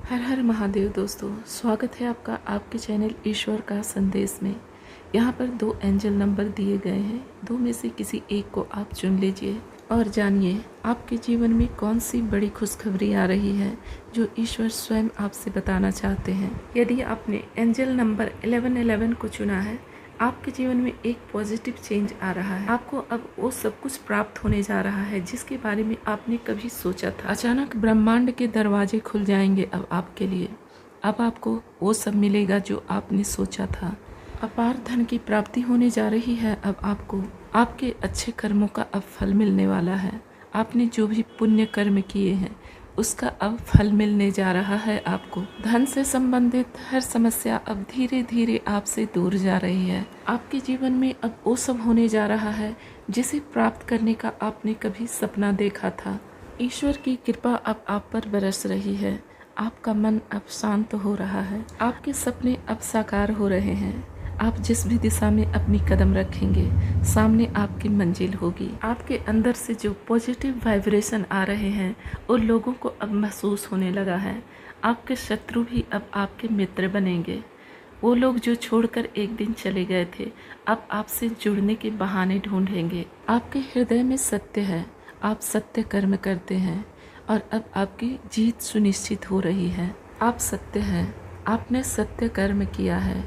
हर हर महादेव दोस्तों, स्वागत है आपका आपके चैनल ईश्वर का संदेश में। यहाँ पर 2 एंजल नंबर दिए गए हैं। 2 में से किसी एक को आप चुन लीजिए और जानिए आपके जीवन में कौन सी बड़ी खुशखबरी आ रही है जो ईश्वर स्वयं आपसे बताना चाहते हैं। यदि आपने एंजल नंबर 1111 को चुना है, आपके जीवन में एक पॉजिटिव चेंज आ रहा है। आपको अब वो सब कुछ प्राप्त होने जा रहा है जिसके बारे में आपने कभी सोचा था। अचानक ब्रह्मांड के दरवाजे खुल जाएंगे अब आपके लिए। अब आपको वो सब मिलेगा जो आपने सोचा था। अपार धन की प्राप्ति होने जा रही है। अब आपको आपके अच्छे कर्मों का अब फल मिलने वाला है। आपने जो भी पुण्य कर्म किए हैं उसका अब फल मिलने जा रहा है। आपको धन से संबंधित हर समस्या अब धीरे धीरे आपसे दूर जा रही है। आपके जीवन में अब वो सब होने जा रहा है जिसे प्राप्त करने का आपने कभी सपना देखा था। ईश्वर की कृपा अब आप पर बरस रही है। आपका मन अब शांत हो रहा है। आपके सपने अब साकार हो रहे हैं। आप जिस भी दिशा में अपनी कदम रखेंगे सामने आपकी मंजिल होगी। आपके अंदर से जो पॉजिटिव वाइब्रेशन आ रहे हैं उन लोगों को अब महसूस होने लगा है। आपके शत्रु भी अब आपके मित्र बनेंगे। वो लोग जो छोड़कर एक दिन चले गए थे अब आपसे जुड़ने के बहाने ढूंढेंगे। आपके हृदय में सत्य है। आप सत्य कर्म करते हैं और अब आपकी जीत सुनिश्चित हो रही है। आप सत्य हैं। आपने सत्य कर्म किया है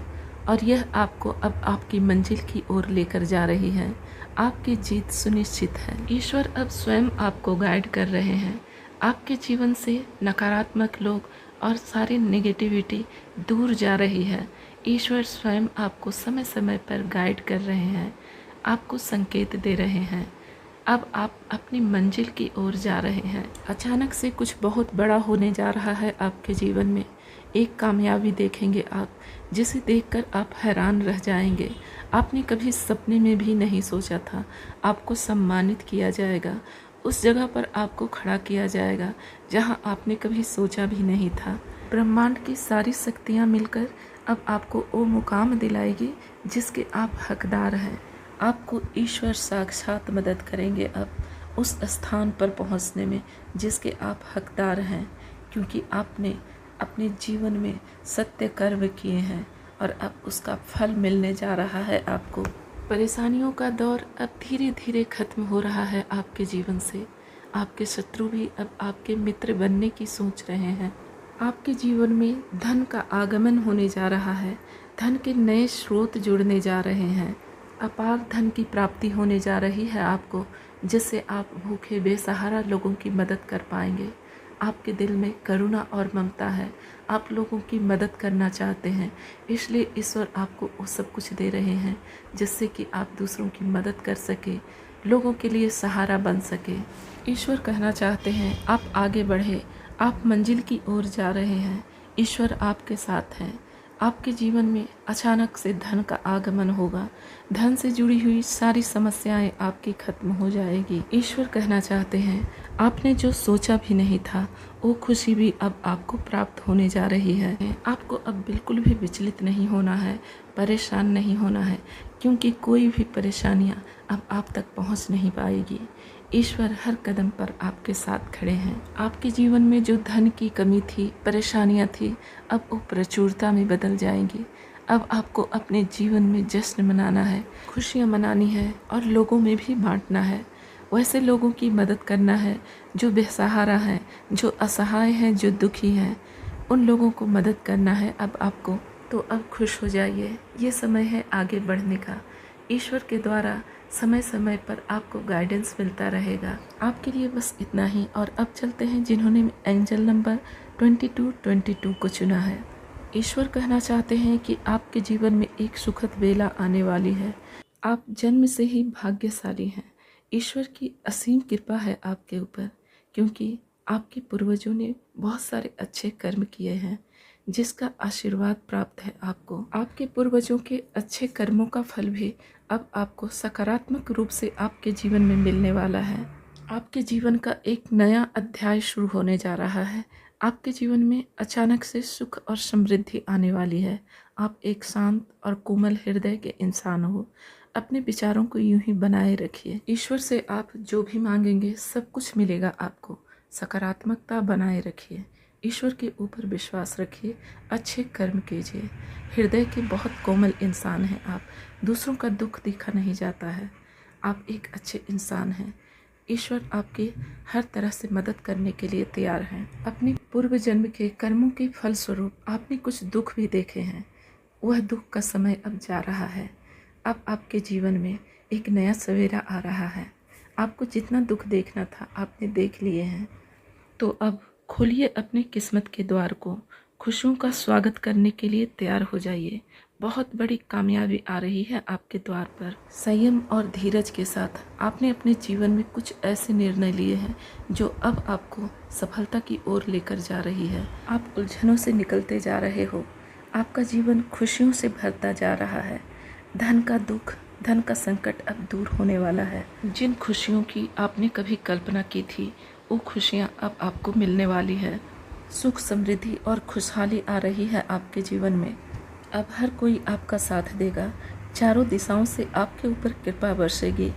और यह आपको अब आपकी मंजिल की ओर लेकर जा रही है। आपकी जीत सुनिश्चित है। ईश्वर अब स्वयं आपको गाइड कर रहे हैं। आपके जीवन से नकारात्मक लोग और सारी नेगेटिविटी दूर जा रही है। ईश्वर स्वयं आपको समय समय पर गाइड कर रहे हैं, आपको संकेत दे रहे हैं। अब आप अपनी मंजिल की ओर जा रहे हैं। अचानक से कुछ बहुत बड़ा होने जा रहा है आपके जीवन में। एक कामयाबी देखेंगे आप जिसे देखकर आप हैरान रह जाएंगे। आपने कभी सपने में भी नहीं सोचा था आपको सम्मानित किया जाएगा। उस जगह पर आपको खड़ा किया जाएगा जहां आपने कभी सोचा भी नहीं था। ब्रह्मांड की सारी शक्तियां मिलकर अब आपको वो मुकाम दिलाएगी जिसके आप हकदार हैं। आपको ईश्वर साक्षात मदद करेंगे अब उस स्थान पर पहुंचने में जिसके आप हकदार हैं, क्योंकि आपने अपने जीवन में सत्य कर्म किए हैं और अब उसका फल मिलने जा रहा है आपको। परेशानियों का दौर अब धीरे धीरे खत्म हो रहा है आपके जीवन से। आपके शत्रु भी अब आपके मित्र बनने की सोच रहे हैं। आपके जीवन में धन का आगमन होने जा रहा है। धन के नए स्रोत जुड़ने जा रहे हैं। अपार धन की प्राप्ति होने जा रही है आपको, जिससे आप भूखे बेसहारा लोगों की मदद कर पाएंगे। आपके दिल में करुणा और ममता है। आप लोगों की मदद करना चाहते हैं, इसलिए ईश्वर आपको वो सब कुछ दे रहे हैं जिससे कि आप दूसरों की मदद कर सके, लोगों के लिए सहारा बन सके। ईश्वर कहना चाहते हैं आप आगे बढ़े, आप मंजिल की ओर जा रहे हैं। ईश्वर आपके साथ हैं। आपके जीवन में अचानक से धन का आगमन होगा। धन से जुड़ी हुई सारी समस्याएं आपकी खत्म हो जाएगी। ईश्वर कहना चाहते हैं आपने जो सोचा भी नहीं था वो खुशी भी अब आपको प्राप्त होने जा रही है। आपको अब बिल्कुल भी विचलित नहीं होना है, परेशान नहीं होना है, क्योंकि कोई भी परेशानियां अब आप तक पहुंच नहीं पाएगी। ईश्वर हर कदम पर आपके साथ खड़े हैं। आपके जीवन में जो धन की कमी थी, परेशानियां थी, अब वो प्रचुरता में बदल जाएंगी। अब आपको अपने जीवन में जश्न मनाना है, खुशियां मनानी है और लोगों में भी बांटना है। वैसे लोगों की मदद करना है जो बेसहारा हैं, जो असहाय हैं, जो दुखी हैं। उन लोगों को मदद करना है अब आपको। तो अब खुश हो जाइए। ये समय है आगे बढ़ने का। ईश्वर के द्वारा समय समय पर आपको गाइडेंस मिलता रहेगा। आपके लिए बस इतना ही। और अब चलते हैं जिन्होंने एंजल नंबर 2222 को चुना है। ईश्वर कहना चाहते हैं कि आपके जीवन में एक सुखद बेला आने वाली है। आप जन्म से ही भाग्यशाली हैं। ईश्वर की असीम कृपा है आपके ऊपर, क्योंकि आपके पूर्वजों ने बहुत सारे अच्छे कर्म किए हैं जिसका आशीर्वाद प्राप्त है आपको। आपके पूर्वजों के अच्छे कर्मों का फल भी अब आपको सकारात्मक रूप से आपके जीवन में मिलने वाला है। आपके जीवन का एक नया अध्याय शुरू होने जा रहा है। आपके जीवन में अचानक से सुख और समृद्धि आने वाली है। आप एक शांत और कोमल हृदय के इंसान हो। अपने विचारों को यूं ही बनाए रखिए। ईश्वर से आप जो भी मांगेंगे सब कुछ मिलेगा आपको। सकारात्मकता बनाए रखिए। ईश्वर के ऊपर विश्वास रखिए, अच्छे कर्म कीजिए। हृदय के बहुत कोमल इंसान हैं आप, दूसरों का दुख देखा नहीं जाता है। आप एक अच्छे इंसान हैं। ईश्वर आपकी हर तरह से मदद करने के लिए तैयार हैं। अपने पूर्व जन्म के कर्मों के फलस्वरूप आपने कुछ दुख भी देखे हैं। वह दुख का समय अब जा रहा है। अब आपके जीवन में एक नया सवेरा आ रहा है। आपको जितना दुख देखना था आपने देख लिए हैं। तो अब खोलिए अपनी किस्मत के द्वार को, खुशियों का स्वागत करने के लिए तैयार हो जाइए। बहुत बड़ी कामयाबी आ रही है आपके द्वार पर। संयम और धीरज के साथ आपने अपने जीवन में कुछ ऐसे निर्णय लिए हैं जो अब आपको सफलता की ओर लेकर जा रही है। आप उलझनों से निकलते जा रहे हो। आपका जीवन खुशियों से भरता जा रहा है। धन का दुख, धन का संकट अब दूर होने वाला है। जिन खुशियों की आपने कभी कल्पना की थी वो खुशियाँ अब आपको मिलने वाली है। सुख, समृद्धि और खुशहाली आ रही है आपके जीवन में। अब हर कोई आपका साथ देगा। चारों दिशाओं से आपके ऊपर कृपा बरसेगी।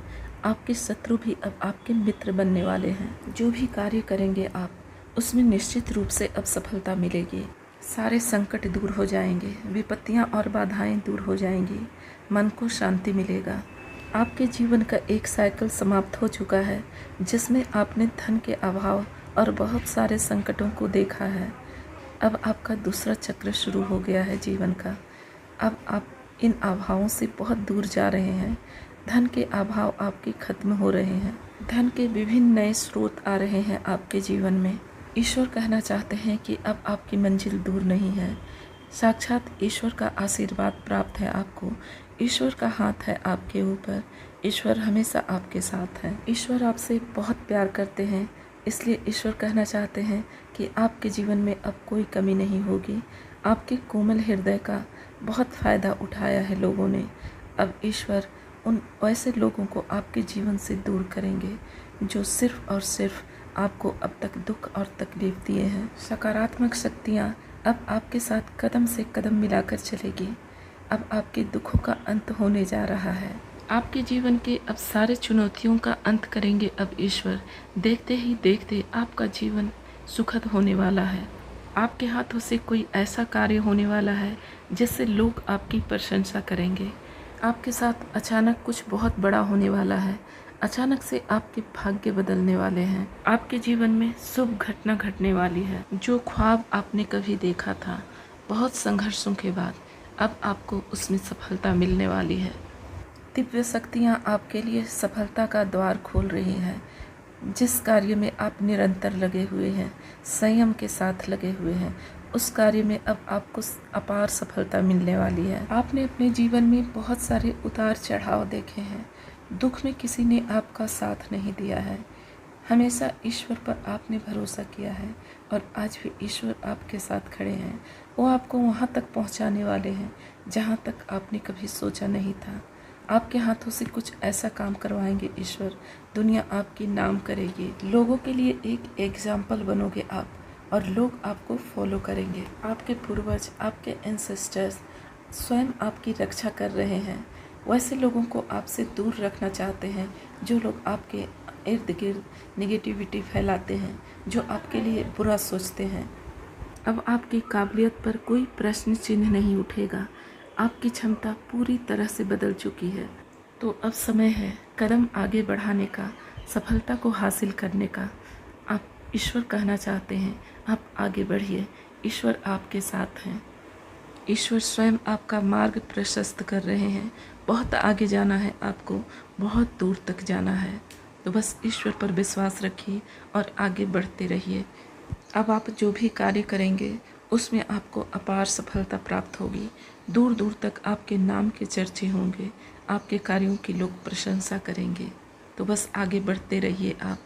आपके शत्रु भी अब आपके मित्र बनने वाले हैं। जो भी कार्य करेंगे आप, उसमें निश्चित रूप से अब सफलता मिलेगी। सारे संकट दूर हो जाएंगे, विपत्तियां और बाधाएं दूर हो जाएंगी, मन को शांति मिलेगा। आपके जीवन का एक साइकिल समाप्त हो चुका है जिसमें आपने धन के अभाव और बहुत सारे संकटों को देखा है। अब आपका दूसरा चक्र शुरू हो गया है जीवन का। अब आप इन अभावों से बहुत दूर जा रहे हैं। धन के अभाव आपके खत्म हो रहे हैं। धन के विभिन्न नए स्रोत आ रहे हैं आपके जीवन में। ईश्वर कहना चाहते हैं कि अब आपकी मंजिल दूर नहीं है। साक्षात ईश्वर का आशीर्वाद प्राप्त है आपको। ईश्वर का हाथ है आपके ऊपर। ईश्वर हमेशा आपके साथ है। ईश्वर आपसे बहुत प्यार करते हैं, इसलिए ईश्वर कहना चाहते हैं कि आपके जीवन में अब कोई कमी नहीं होगी। आपके कोमल हृदय का बहुत फ़ायदा उठाया है लोगों ने। अब ईश्वर उन ऐसे लोगों को आपके जीवन से दूर करेंगे जो सिर्फ़ और सिर्फ आपको अब तक दुख और तकलीफ़ दिए हैं। सकारात्मक शक्तियाँ अब आपके साथ कदम से कदम मिलाकर चलेगी। अब आपके दुखों का अंत होने जा रहा है। आपके जीवन के अब सारे चुनौतियों का अंत करेंगे अब ईश्वर। देखते ही देखते आपका जीवन सुखद होने वाला है। आपके हाथों से कोई ऐसा कार्य होने वाला है जिससे लोग आपकी प्रशंसा करेंगे। आपके साथ अचानक कुछ बहुत बड़ा होने वाला है। अचानक से आपके भाग्य बदलने वाले हैं। आपके जीवन में शुभ घटना घटने वाली है। जो ख्वाब आपने कभी देखा था, बहुत संघर्षों के बाद अब आपको उसमें सफलता मिलने वाली है। दिव्य शक्तियाँ आपके लिए सफलता का द्वार खोल रही हैं। जिस कार्य में आप निरंतर लगे हुए हैं, संयम के साथ लगे हुए हैं, उस कार्य में अब आपको अपार सफलता मिलने वाली है। आपने अपने जीवन में बहुत सारे उतार चढ़ाव देखे हैं। दुख में किसी ने आपका साथ नहीं दिया है। हमेशा ईश्वर पर आपने भरोसा किया है और आज भी ईश्वर आपके साथ खड़े हैं। वो आपको वहाँ तक पहुँचाने वाले हैं जहाँ तक आपने कभी सोचा नहीं था। आपके हाथों से कुछ ऐसा काम करवाएंगे ईश्वर, दुनिया आपकी नाम करेगी। लोगों के लिए एक एग्जाम्पल बनोगे आप और लोग आपको फॉलो करेंगे। आपके पूर्वज, आपके एंसेस्टर्स स्वयं आपकी रक्षा कर रहे हैं। वैसे लोगों को आपसे दूर रखना चाहते हैं जो लोग आपके इर्द गिर्द निगेटिविटी फैलाते हैं, जो आपके लिए बुरा सोचते हैं। अब आपकी काबिलियत पर कोई प्रश्न चिन्ह नहीं उठेगा। आपकी क्षमता पूरी तरह से बदल चुकी है। तो अब समय है कदम आगे बढ़ाने का, सफलता को हासिल करने का। आप ईश्वर कहना चाहते हैं, आप आगे बढ़िए। ईश्वर आपके साथ हैं। ईश्वर स्वयं आपका मार्ग प्रशस्त कर रहे हैं। बहुत आगे जाना है आपको, बहुत दूर तक जाना है। तो बस ईश्वर पर विश्वास रखिए और आगे बढ़ते रहिए। अब आप जो भी कार्य करेंगे उसमें आपको अपार सफलता प्राप्त होगी। दूर दूर तक आपके नाम के चर्चे होंगे। आपके कार्यों की लोग प्रशंसा करेंगे। तो बस आगे बढ़ते रहिए आप।